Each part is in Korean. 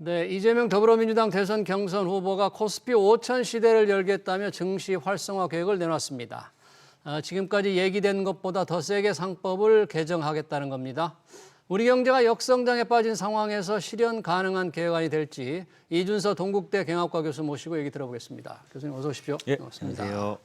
네, 이재명 더불어민주당 대선 경선 후보가 코스피 5천 시대를 열겠다며 증시 활성화 계획을 내놨습니다. 지금까지 얘기된 것보다 더 세게 상법을 개정하겠다는 겁니다. 우리 경제가 역성장에 빠진 상황에서 실현 가능한 계획안이 될지 이준서 동국대 경영학과 교수 모시고 얘기 들어보겠습니다. 교수님 어서 오십시오. 예, 반갑습니다. 안녕하세요.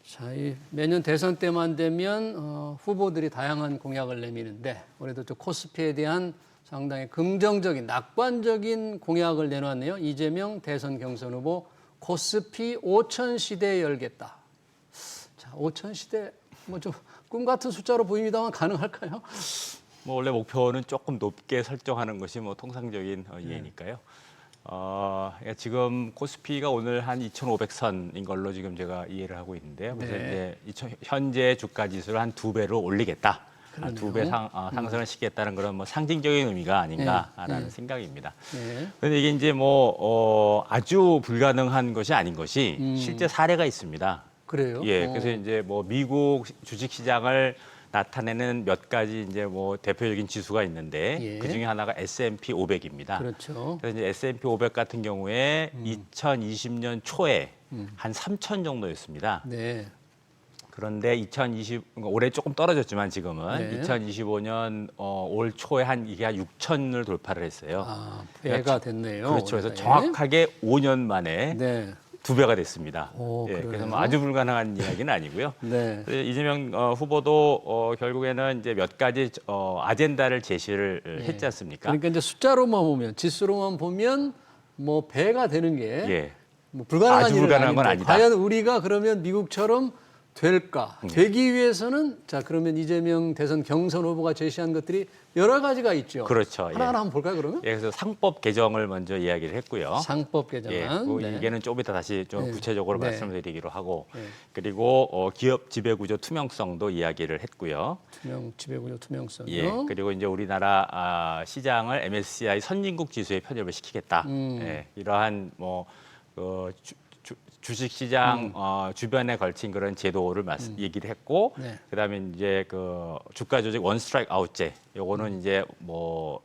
자, 매년 대선 때만 되면 후보들이 다양한 공약을 내미는데 올해도 또 코스피에 대한 상당히 긍정적인, 낙관적인 공약을 내놨네요. 이재명 대선 경선 후보 코스피 5천 시대 열겠다. 자, 5천 시대 뭐 좀 꿈 같은 숫자로 보입니다만 가능할까요? 뭐 원래 목표는 조금 높게 설정하는 것이 뭐 통상적인 이해니까요. 지금 코스피가 오늘 한 2,500선인 걸로 지금 제가 이해를 하고 있는데요. 그래서 네. 이제 현재 주가 지수를 한 2배로 올리겠다. 그러네요. 2배 상승을 시키겠다는 그런 뭐 상징적인 의미가 아닌가라는 생각입니다. 네. 그런데 이게 이제 뭐 아주 불가능한 것이 아닌 것이 실제 사례가 있습니다. 그래요? 예, 그래서 이제 뭐 미국 주식 시장을 나타내는 몇 가지 이제 뭐 대표적인 지수가 있는데 예. 그 중에 하나가 S&P 500입니다. 그렇죠. 그래서 이제 S&P 500 같은 경우에 2020년 초에 한 3천 정도였습니다. 네. 그런데 올해 조금 떨어졌지만 지금은 네. 2025년 올 초에 이게 한 6천을 돌파를 했어요. 아, 배가 됐네요. 그렇죠. 그래서 올해가. 정확하게 5년 만에 네. 2배가 됐습니다. 오, 예, 그래서 그러네요. 뭐 아주 불가능한 이야기는 아니고요. 네. 이재명 후보도 결국에는 이제 몇 가지 아젠다를 제시를 했지 않습니까? 그러니까 이제 숫자로만 보면, 지수로만 보면 뭐 배가 되는 게 예. 뭐 불가능한 아주 일은 불가능한 건 아닌데 아니다. 과연 우리가 그러면 미국처럼 될까? 되기 위해서는 자 그러면 이재명 대선 경선 후보가 제시한 것들이 여러 가지가 있죠. 그렇죠. 예. 하나하나 한번 볼까요, 그러면? 예, 그래서 상법 개정을 먼저 이야기를 했고요. 상법 개정안. 예, 네. 이게는 좀 이따 다시 좀 네. 구체적으로 네. 말씀을 드리기로 하고, 네. 그리고 기업 지배구조 투명성도 이야기를 했고요. 지배구조 투명성요. 예, 그리고 이제 우리나라 시장을 MSCI 선진국 지수에 편입을 시키겠다. 예, 이러한 뭐 주식 시장 주변에 걸친 그런 제도를 얘기를 했고, 네. 그다음에 이제 그 주가 조직 원 스트라이크 아웃제, 요거는 이제 뭐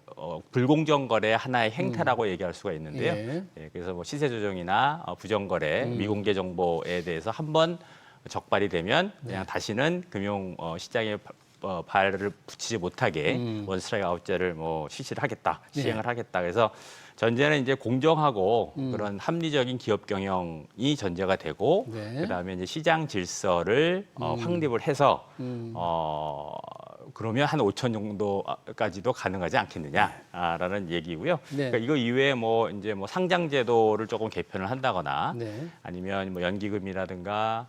불공정 거래 하나의 행태라고 얘기할 수가 있는데요. 예. 예, 그래서 뭐 시세 조정이나 부정 거래, 미공개 정보에 대해서 한번 적발이 되면 그냥 다시는 금융 시장에 발을 붙이지 못하게 원 스트라이크 아웃제를 뭐 실시를 하겠다, 시행을 하겠다. 그래서 전제는 이제 공정하고 그런 합리적인 기업 경영이 전제가 되고, 네. 그다음에 이제 시장 질서를 확립을 해서 그러면 한 5천 정도까지도 가능하지 않겠느냐라는 얘기고요. 네. 그러니까 이거 이외에 뭐 이제 뭐 상장 제도를 조금 개편을 한다거나 네. 아니면 뭐 연기금이라든가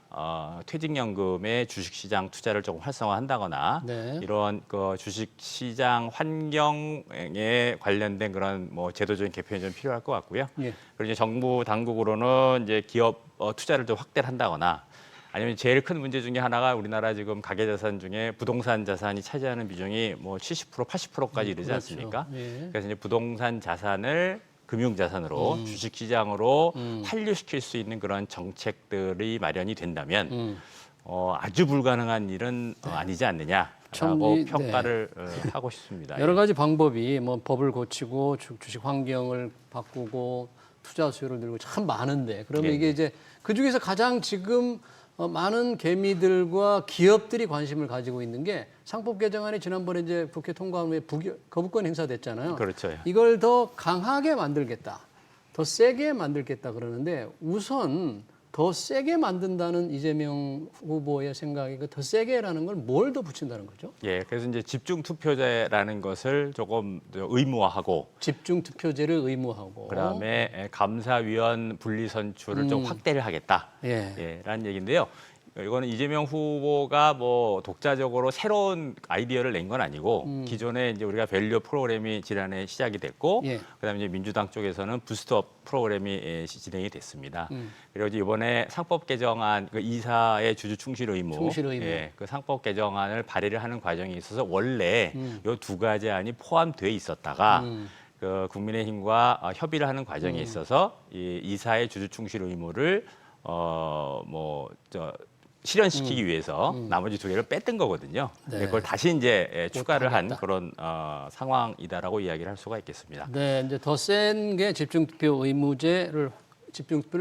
퇴직연금의 주식시장 투자를 조금 활성화한다거나 네. 이런 그 주식시장 환경에 관련된 그런 뭐 제도적인 개편이 좀 필요할 것 같고요. 예. 그리고 이제 정부 당국으로는 이제 기업 투자를 좀 확대를 한다거나 아니면 제일 큰 문제 중에 하나가 우리나라 지금 가계자산 중에 부동산 자산이 차지하는 비중이 뭐 70%, 80%까지 이르지 그렇죠. 않습니까? 예. 그래서 이제 부동산 자산을 금융자산으로 주식시장으로 환류시킬 수 있는 그런 정책들이 마련이 된다면 아주 불가능한 일은 아니지 않느냐라고 참 평가를 하고 싶습니다. 여러 가지 방법이 뭐 법을 고치고 주식 환경을 바꾸고 투자 수요를 늘리고 참 많은데 그러면 예. 이게 이제 그 중에서 가장 지금 많은 개미들과 기업들이 관심을 가지고 있는 게 상법 개정안이 지난번에 이제 국회 통과한 후에 거부권 행사됐잖아요. 그렇죠. 이걸 더 강하게 만들겠다, 더 세게 만들겠다 그러는데 우선 더 세게 만든다는 이재명 후보의 생각이 그 더 세게라는 걸 뭘 더 붙인다는 거죠? 예, 그래서 이제 집중 투표제라는 것을 조금 의무화하고 집중 투표제를 의무하고 그다음에 감사위원 분리 선출을 좀 확대를 하겠다. 예. 라는 얘기인데요. 이거는 이재명 후보가 뭐 독자적으로 새로운 아이디어를 낸 건 아니고 기존에 이제 우리가 밸류 프로그램이 지난해 시작이 됐고 예. 그다음에 이제 민주당 쪽에서는 부스트업 프로그램이 진행이 됐습니다. 그리고 이제 이번에 상법 개정안 그 이사의 주주 충실 의무, 예, 그 상법 개정안을 발의를 하는 과정에 있어서 원래 이 두 가지 안이 포함돼 있었다가 그 국민의힘과 협의를 하는 과정에 있어서 이 이사의 주주 충실 의무를 실현시키기 위해서 나머지 두 개를 뺐던 거거든요. 네. 그걸 다시 이제 추가를 한 하겠다. 그런 상황이다라고 이야기를 할 수가 있겠습니다. 네, 이제 더 센 게 집중투표를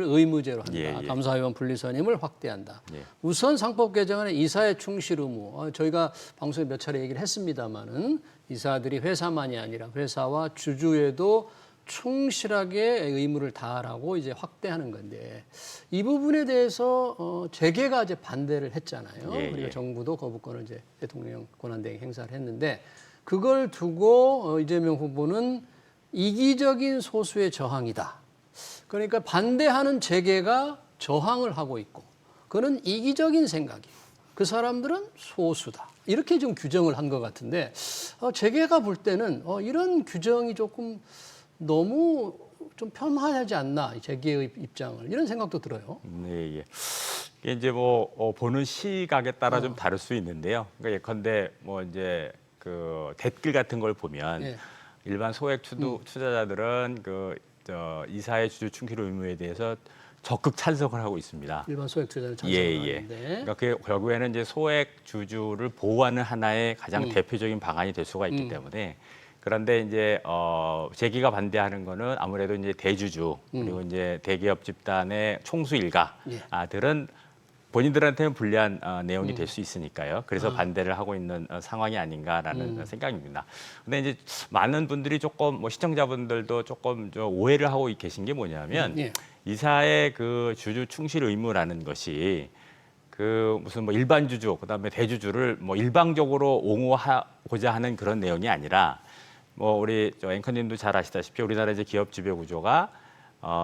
의무제로 한다. 예, 예. 감사위원 분리선임을 확대한다. 예. 우선 상법 개정안에 이사의 충실 의무. 저희가 방송에 몇 차례 얘기를 했습니다마는 이사들이 회사만이 아니라 회사와 주주에도 충실하게 의무를 다하라고 이제 확대하는 건데 이 부분에 대해서 재계가 이제 반대를 했잖아요. 예, 그리고 예. 정부도 거부권을 이제 대통령 권한대행 행사를 했는데 그걸 두고 이재명 후보는 이기적인 소수의 저항이다. 그러니까 반대하는 재계가 저항을 하고 있고 그는 이기적인 생각이고 그 사람들은 소수다. 이렇게 좀 규정을 한 것 같은데 재계가 볼 때는 이런 규정이 조금 너무 좀 폄하하지 않나 재계의 입장을 이런 생각도 들어요. 네, 예. 이게 이제 뭐 보는 시각에 따라 좀 다를 수 있는데요. 그러니까 예컨대 뭐 이제 그 댓글 같은 걸 보면 예. 일반 소액 투자자들은 이사의 주주 충실 의무에 대해서 적극 찬성을 하고 있습니다. 일반 소액 투자자는 예, 찬성을 예. 하는데 그러니까 그 결국에는 이제 소액 주주를 보호하는 하나의 가장 대표적인 방안이 될 수가 있기 때문에 그런데 이제 재계가 반대하는 거는 아무래도 이제 대주주 그리고 이제 대기업 집단의 총수 일가들은 본인들한테는 불리한 내용이 될 수 있으니까요. 그래서 반대를 하고 있는 상황이 아닌가라는 생각입니다. 근데 이제 많은 분들이 조금 뭐 시청자분들도 조금 오해를 하고 계신 게 뭐냐면 예. 이사의 그 주주 충실 의무라는 것이 그 무슨 뭐 일반 주주 그다음에 대주주를 뭐 일방적으로 옹호하고자 하는 그런 내용이 아니라 뭐 우리 앵커님도 잘 아시다시피 우리나라 이제 기업 지배 구조가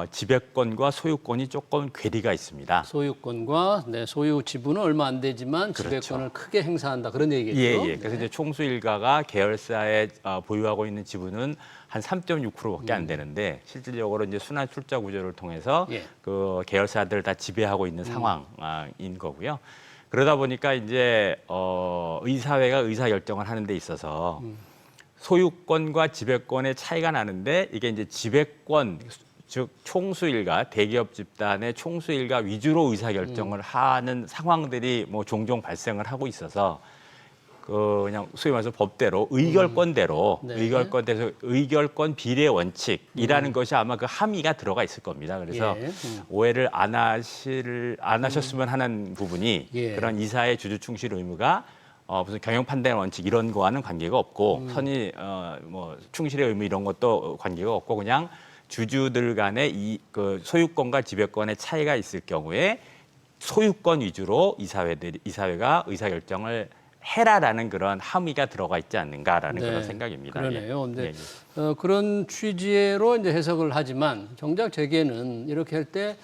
지배권과 소유권이 조금 괴리가 있습니다. 소유권과 소유 지분은 얼마 안 되지만 그렇죠. 지배권을 크게 행사한다 그런 얘기겠죠. 예, 예. 그래서 이제 총수 일가가 계열사에 보유하고 있는 지분은 한 3.6%밖에 안 되는데 실질적으로 이제 순환 출자 구조를 통해서 예. 그 계열사들 다 지배하고 있는 상황인 거고요. 그러다 보니까 이제 의사회가 의사 결정을 하는 데 있어서 소유권과 지배권의 차이가 나는데 이게 이제 지배권 즉 총수 일가 대기업 집단의 총수 일가 위주로 의사 결정을 하는 상황들이 뭐 종종 발생을 하고 있어서 그냥 소위 말해서 법대로 의결권대로 네. 의결권 비례 원칙이라는 것이 아마 그 함의가 들어가 있을 겁니다. 그래서 예. 오해를 안 하셨으면 하는 부분이 예. 그런 이사의 주주 충실 의무가 무슨 경영 판단 원칙 이런 거와는 관계가 없고 선의 뭐 충실의 의무 이런 것도 관계가 없고 그냥 주주들 간의 그 소유권과 지배권의 차이가 있을 경우에 소유권 위주로 이사회가 의사결정을 해라라는 그런 함의가 들어가 있지 않는가라는 그런 생각입니다. 그러네요. 근데 예, 예. 그런 취지로 이제 해석을 하지만 정작 재계는 이렇게 할 때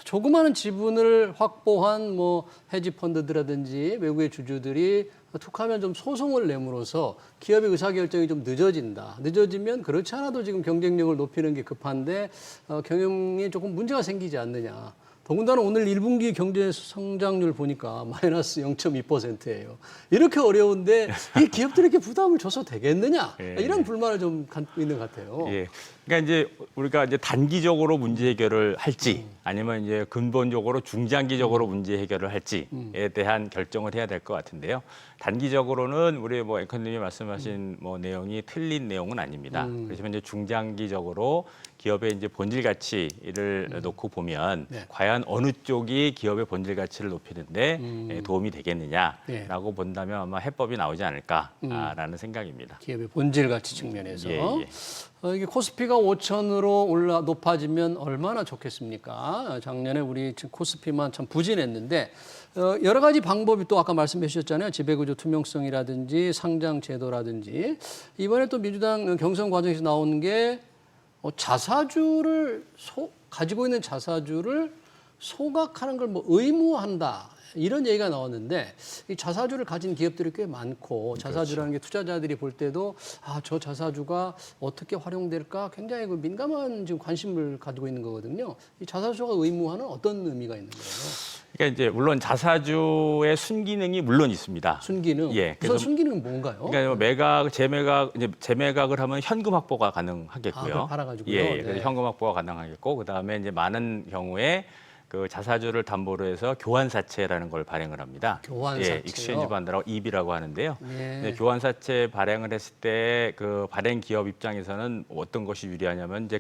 조그마한 지분을 확보한 뭐 헤지 펀드들이라든지 외국의 주주들이 툭하면 좀 소송을 내므로써 기업의 의사결정이 좀 늦어진다. 늦어지면 그렇지 않아도 지금 경쟁력을 높이는 게 급한데 경영에 조금 문제가 생기지 않느냐. 더군다나 오늘 1분기 경제 성장률 보니까 마이너스 0.2%예요. 이렇게 어려운데 이 기업들에게 부담을 줘서 되겠느냐? 예. 이런 불만을 좀 갖고 있는 것 같아요. 예. 그러니까 이제 우리가 이제 단기적으로 문제 해결을 할지 아니면 이제 근본적으로 중장기적으로 문제 해결을 할지에 대한 결정을 해야 될 것 같은데요. 단기적으로는 우리 뭐 앵커님이 말씀하신 뭐 내용이 틀린 내용은 아닙니다. 그렇지만 이제 중장기적으로 기업의 이제 본질 가치를 놓고 보면 네. 과연 어느 쪽이 기업의 본질 가치를 높이는데 도움이 되겠느냐라고 네. 본다면 아마 해법이 나오지 않을까라는 생각입니다. 기업의 본질 가치 측면에서. 예, 예. 이게 코스피가 5,000으로 높아지면 얼마나 좋겠습니까? 작년에 우리 지금 코스피만 참 부진했는데 여러 가지 방법이 또 아까 말씀해 주셨잖아요. 지배구조 투명성이라든지 상장 제도라든지 이번에 또 민주당 경선 과정에서 나온 게 자사주를 가지고 있는 자사주를 소각하는 걸 뭐 의무화한다. 이런 얘기가 나왔는데 이 자사주를 가진 기업들이 꽤 많고 자사주라는 게 투자자들이 볼 때도 저 자사주가 어떻게 활용될까 굉장히 민감한 지금 관심을 가지고 있는 거거든요. 이 자사주가 의무화는 어떤 의미가 있는 거예요? 그러니까 이제 물론 자사주의 순기능이 물론 있습니다. 순기능. 예, 우선 순기능은 뭔가요? 그러니까 재매각을 하면 현금 확보가 가능하겠고요. 그걸 팔아가지고요. 예, 네. 그래서 현금 확보가 가능하겠고 그다음에 이제 많은 경우에 그 자사주를 담보로 해서 교환사채라는 걸 발행을 합니다. 교환사채요? 예, 익스체인지 반드라고 EB라고 하는데요. 예. 네, 교환사채 발행을 했을 때 그 발행 기업 입장에서는 어떤 것이 유리하냐면 이제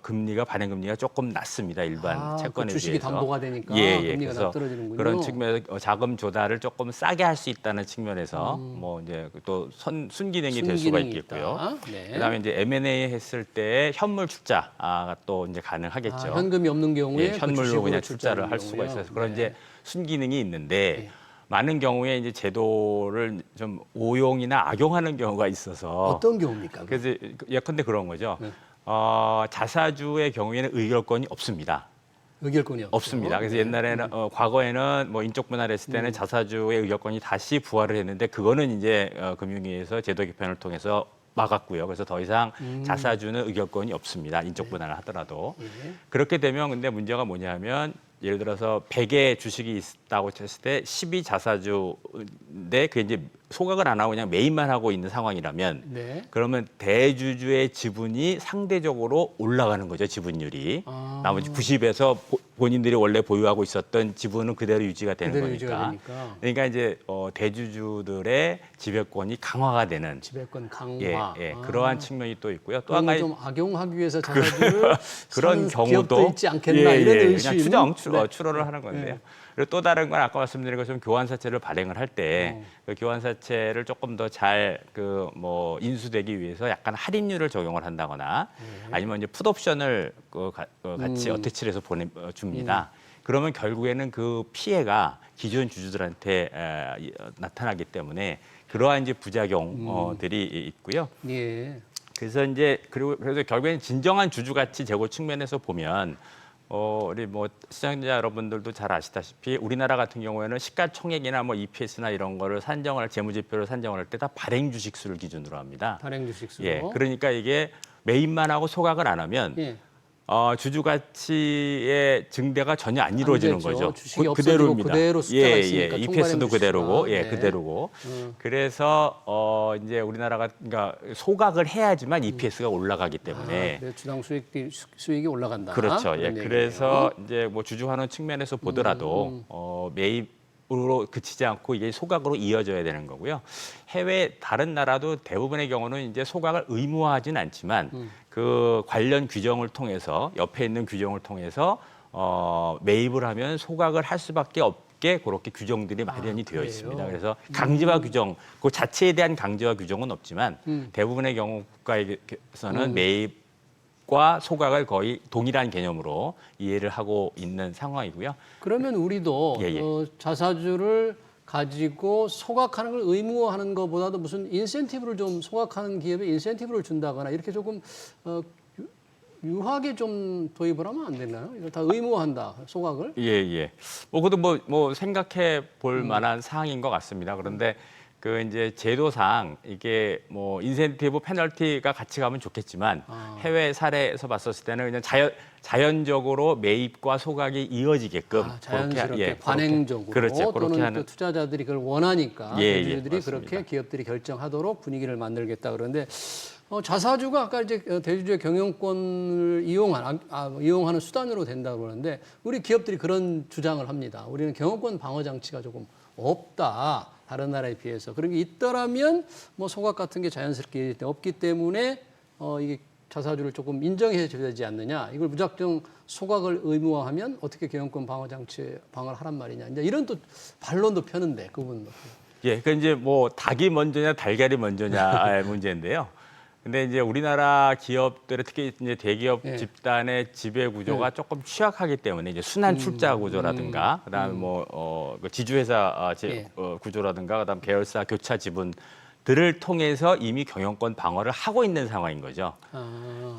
금리가 발행 금리가 조금 낮습니다. 일반 채권에 그 주식이 비해서. 담보가 되니까 예, 금리가 그래서 낮떨어지는군요. 그런 측면에서 자금 조달을 조금 싸게 할 수 있다는 측면에서 뭐 이제 또 순기능이 될 수가 순기능이 있겠고요. 있다. 네. 그다음에 이제 M&A 했을 때 현물 출자가 또 이제 가능하겠죠. 현금이 없는 경우에 예, 현물로 주식으로 그냥 출자를 할 수가 경우요. 있어서 그런 네. 이제 순기능이 있는데 많은 경우에 이제 제도를 좀 오용이나 악용하는 경우가 있어서 어떤 경우입니까? 그래서 예컨대 그런 거죠. 네. 자사주의 경우에는 의결권이 없습니다. 의결권이 없죠. 없습니다. 그래서 네. 옛날에는 과거에는 뭐 인적 분할을 했을 때는 자사주의 의결권이 다시 부활을 했는데 그거는 이제 금융위에서 제도 개편을 통해서 막았고요. 그래서 더 이상 자사주는 의결권이 없습니다. 인적 분할을 하더라도. 예. 그렇게 되면 근데 문제가 뭐냐면 예를 들어서 100의 주식이 있다고 했을 때 12자사주인데 그게 이제 소각을 안 하고 그냥 매입만 하고 있는 상황이라면 네. 그러면 대주주의 지분이 상대적으로 올라가는 거죠, 지분율이. 나머지 90에서 본인들이 원래 보유하고 있었던 지분은 그대로 유지가 되는 그대로 거니까. 유지가 되니까. 그러니까 이제 대주주들의 지배권이 강화가 되는 지배권 강화. 그러한 측면이 또 있고요. 또 그런 한 걸 가지 좀 악용하기 위해서 자사주를 그런 사는 기업도 경우도 있지 않겠나 이런 의심. 그냥 추론을 하는 건데요. 그리고 또 다른 건 아까 말씀드린 것처럼 교환사채를 발행을 할 때 그 교환사채를 조금 더 잘 그 뭐 인수되기 위해서 약간 할인율을 적용을 한다거나 아니면 이제 풋옵션을 같이 어태치를 해서 줍니다. 그러면 결국에는 그 피해가 기존 주주들한테 나타나기 때문에 그러한 이제 부작용들이 있고요. 예. 그래서 이제 그래서 결국에는 진정한 주주 가치 제고 측면에서 보면 우리 뭐 시청자 여러분들도 잘 아시다시피 우리나라 같은 경우에는 시가총액이나 뭐 EPS나 이런 거를 재무지표를 산정을 할 때 다 발행 주식 수를 기준으로 합니다. 발행 주식 수로. 예, 그러니까 이게 매입만 하고 소각을 안 하면 예. 주주 가치의 증대가 전혀 안 이루어지는 되죠. 거죠. 주식이 없어지고 그대로 숫자가 있으니까 EPS도 총괄행 그대로고, 주식수가. 네. 그대로고. 그래서 이제 우리나라가 그러니까 소각을 해야지만 EPS가 올라가기 때문에. 그래서 주당 수익이 올라간다. 그렇죠. 그런 그래서 얘기네요. 이제 뭐 주주환원 측면에서 보더라도 매입으로 그치지 않고 이게 소각으로 이어져야 되는 거고요. 해외 다른 나라도 대부분의 경우는 이제 소각을 의무화하진 않지만 그 관련 규정을 통해서 옆에 있는 규정을 통해서 매입을 하면 소각을 할 수밖에 없게 그렇게 규정들이 마련이 되어 그래요? 있습니다. 그래서 강제화 규정, 그 자체에 대한 강제화 규정은 없지만 대부분의 경우 국가에서는 매입과 소각을 거의 동일한 개념으로 이해를 하고 있는 상황이고요. 그러면 우리도 예. 자사주를 가지고 소각하는 걸 의무화하는 것보다도 무슨 인센티브를 좀 소각하는 기업에 인센티브를 준다거나 이렇게 조금 유하게 좀 도입을 하면 안 되나요? 이걸 다 의무화한다, 소각을? 예. 그것도 뭐 생각해 볼 만한 사항인 것 같습니다. 그런데 그 이제 제도상 이게 뭐 인센티브 페널티가 같이 가면 좋겠지만 해외 사례에서 봤었을 때는 그냥 자연적으로 매입과 소각이 이어지게끔 자연스럽게 관행적으로 그렇죠. 또는 그렇게 하는 또 투자자들이 그걸 원하니까 예, 대주주들이 맞습니다. 그렇게 기업들이 결정하도록 분위기를 만들겠다 그러는데 자사주가 아까 이제 대주주의 경영권을 이용하는 수단으로 된다고 그러는데 우리 기업들이 그런 주장을 합니다. 우리는 경영권 방어 장치가 조금 없다. 다른 나라에 비해서 그런 게 있더라면 뭐 소각 같은 게 자연스럽게 없기 때문에 이게 자사주를 조금 인정해 줘야 되지 않느냐. 이걸 무작정 소각을 의무화하면 어떻게 경영권 방어 장치 방어를 하란 말이냐. 이제 이런 또 반론도 펴는데 그분. 그러니까 이제 뭐 닭이 먼저냐 달걀이 먼저냐의 문제인데요. 근데 이제 우리나라 기업들의 특히 이제 대기업 집단의 지배 구조가 조금 취약하기 때문에 이제 순환 출자 구조라든가 그다음에 그 지주회사 구조라든가 그다음 계열사 교차 지분들을 통해서 이미 경영권 방어를 하고 있는 상황인 거죠.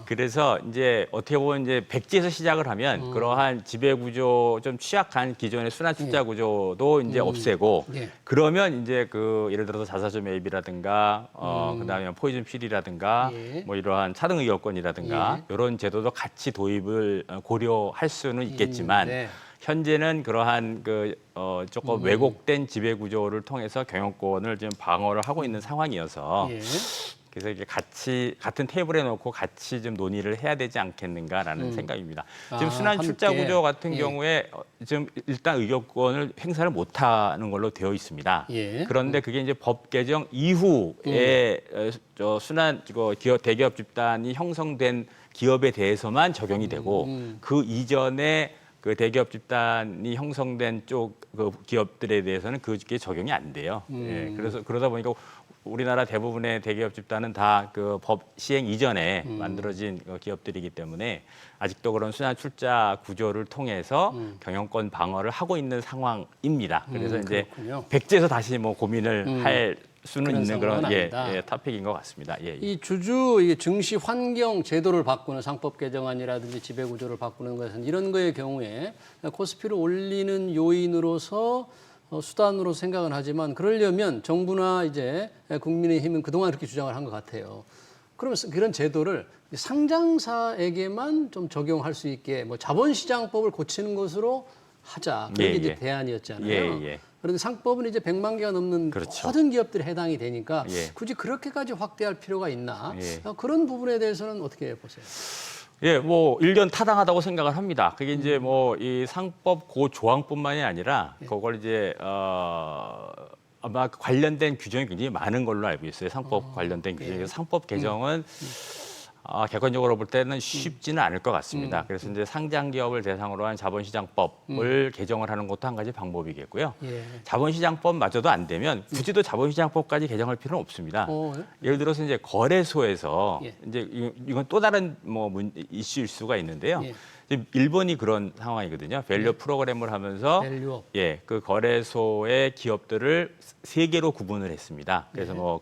그래서 이제 어떻게 보면 이제 백지에서 시작을 하면 그러한 지배 구조 좀 취약한 기존의 순환 출자 구조도 이제 없애고 그러면 이제 그 예를 들어서 자사주 매입이라든가 그다음에 포이즌 필이라든가 뭐 이러한 차등 의결권이라든가 이런 제도도 같이 도입을 고려할 수는 있겠지만 현재는 그러한 조금 왜곡된 지배 구조를 통해서 경영권을 지금 방어를 하고 있는 상황이어서 그래서 이게 같은 테이블에 놓고 같이 좀 논의를 해야 되지 않겠는가라는 생각입니다. 지금 순환 출자 함께. 구조 같은 예. 경우에 지금 일단 의결권을 행사를 못하는 걸로 되어 있습니다. 예. 그런데 그게 이제 법 개정 이후에 순환 대기업 집단이 형성된 기업에 대해서만 적용이 되고 그 이전에 그 대기업 집단이 형성된 쪽 그 기업들에 대해서는 그게 적용이 안 돼요. 예, 그래서 그러다 보니까 우리나라 대부분의 대기업 집단은 다 그 법 시행 이전에 만들어진 기업들이기 때문에 아직도 그런 순환 출자 구조를 통해서 경영권 방어를 하고 있는 상황입니다. 그래서 이제 그렇군요. 백지에서 다시 뭐 고민을 할 수는 그런 있는 그런 상황은 아니다. 토픽인 것 같습니다. 예, 예. 이 주주 이 증시 환경 제도를 바꾸는 상법 개정안이라든지 지배 구조를 바꾸는 것은 이런 거의 경우에 코스피를 올리는 요인으로서 수단으로 생각은 하지만 그러려면 정부나 이제 국민의힘은 그동안 그렇게 주장을 한 것 같아요. 그러면서 그런 제도를 상장사에게만 좀 적용할 수 있게 뭐 자본시장법을 고치는 것으로 하자. 그게 예, 이제 예. 대안이었잖아요. 예, 예. 그런데 상법은 이제 100만 개가 넘는 그렇죠. 모든 기업들이 해당이 되니까 예. 굳이 그렇게까지 확대할 필요가 있나? 예. 그런 부분에 대해서는 어떻게 보세요? 예, 뭐 일견 타당하다고 생각을 합니다. 그게 이제 뭐 이 상법 그 조항뿐만이 아니라 그걸 이제 아마 관련된 규정이 굉장히 많은 걸로 알고 있어요. 상법 관련된 규정이. 상법 개정은 객관적으로 볼 때는 쉽지는 않을 것 같습니다. 그래서 이제 상장 기업을 대상으로 한 자본시장법을 개정을 하는 것도 한 가지 방법이겠고요. 예. 자본시장법마저도 안 되면 굳이 또 자본시장법까지 개정할 필요는 없습니다. 예? 예를 들어서 이제 거래소에서 예. 이제 이건 또 다른 뭐 이슈일 수가 있는데요. 예. 지금 일본이 그런 상황이거든요. 밸류 프로그램을 하면서 밸류업. 예, 그 거래소의 기업들을 세 개로 구분을 했습니다. 그래서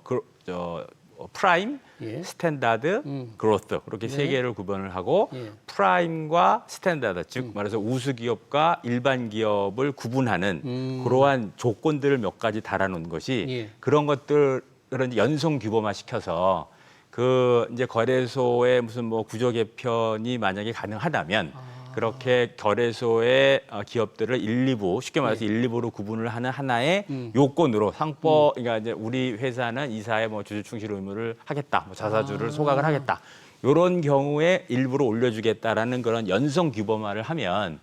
프라임, 예. 스탠다드, 그로스 이렇게 세 네. 개를 구분을 하고 예. 프라임과 스탠다드 즉 말해서 우수 기업과 일반 기업을 구분하는 그러한 조건들을 몇 가지 달아놓은 것이 예. 그런 것들을 이제 연속 규범화 시켜서 그 이제 거래소의 무슨 뭐 구조 개편이 만약에 가능하다면 그렇게 거래소의 기업들을 1, 2부 쉽게 말해서 1, 2부로 구분을 하는 하나의 요건으로 상법 그러니까 이제 우리 회사는 이사의 뭐 주주 충실 의무를 하겠다, 뭐 자사주를 소각을 하겠다. 이런 경우에 일부러 올려주겠다라는 그런 연성 규범화를 하면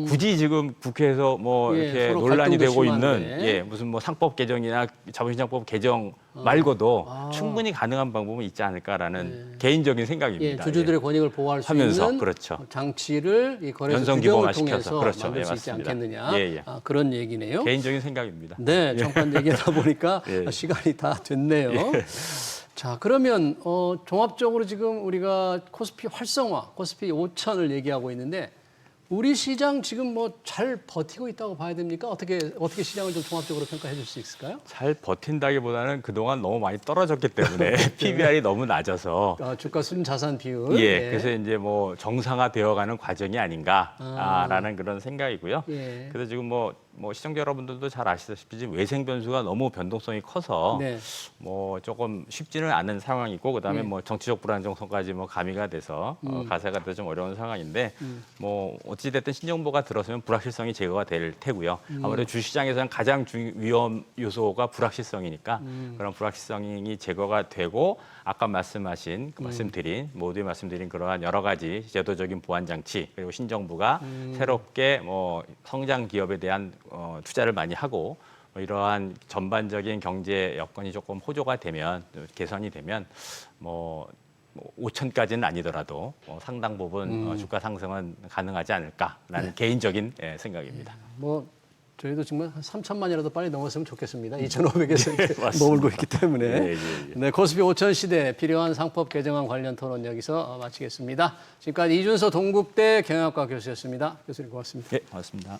굳이 지금 국회에서 뭐 예, 이렇게 서로 논란이 갈등도 되고 있는 심한데. 무슨 뭐 상법 개정이나 자본시장법 개정 말고도 충분히 가능한 방법은 있지 않을까라는 개인적인 예, 생각입니다. 주주들의 권익을 보호할 수 하면서, 있는 그렇죠. 장치를 이 거래소 연성 규정을 규범화 통해서 시켜서. 그렇죠. 만들 예, 수 있지 맞습니다. 않겠느냐. 예, 예. 그런 얘기네요. 개인적인 생각입니다. 네, 잠깐 얘기하다 보니까 예. 시간이 다 됐네요. 자, 그러면 종합적으로 지금 우리가 코스피 활성화, 코스피 5천을 얘기하고 있는데 우리 시장 지금 뭐 잘 버티고 있다고 봐야 됩니까? 어떻게 시장을 좀 종합적으로 평가해 줄 수 있을까요? 잘 버틴다기보다는 그동안 너무 많이 떨어졌기 때문에 PBR이 너무 낮아서 주가 순자산 비율. 예, 그래서 이제 뭐 정상화되어가는 과정이 아닌가라는 그런 생각이고요. 예. 그래서 지금 뭐 시청자 여러분들도 잘 아시다시피 지금 외생 변수가 너무 변동성이 커서 네. 뭐 조금 쉽지는 않은 상황이고 그다음에 뭐 정치적 불안정성까지 뭐 가미가 돼서 가세가 돼서 좀 어려운 상황인데 뭐 어찌 됐든 신정부가 들어서면 불확실성이 제거가 될 테고요. 아무래도 주시장에서는 가장 위험 요소가 불확실성이니까 그런 불확실성이 제거가 되고 아까 말씀드린 모두에 말씀드린 그러한 여러 가지 제도적인 보완 장치 그리고 신정부가 새롭게 뭐 성장 기업에 대한 투자를 많이 하고 이러한 전반적인 경제 여건이 조금 호조가 되면 개선이 되면 뭐 5천까지는 아니더라도 상당 부분 주가 상승은 가능하지 않을까라는 개인적인 생각입니다. 뭐 저희도 정말 한 3천만이라도 빨리 넘었으면 좋겠습니다. 2,500에서 이렇게 맞습니다. 머물고 있기 때문에. 예, 예, 예. 네, 코스피 5천 시대 필요한 상법 개정안 관련 토론 여기서 마치겠습니다. 지금까지 이준서 동국대 경영학과 교수였습니다. 교수님 고맙습니다. 네, 고맙습니다.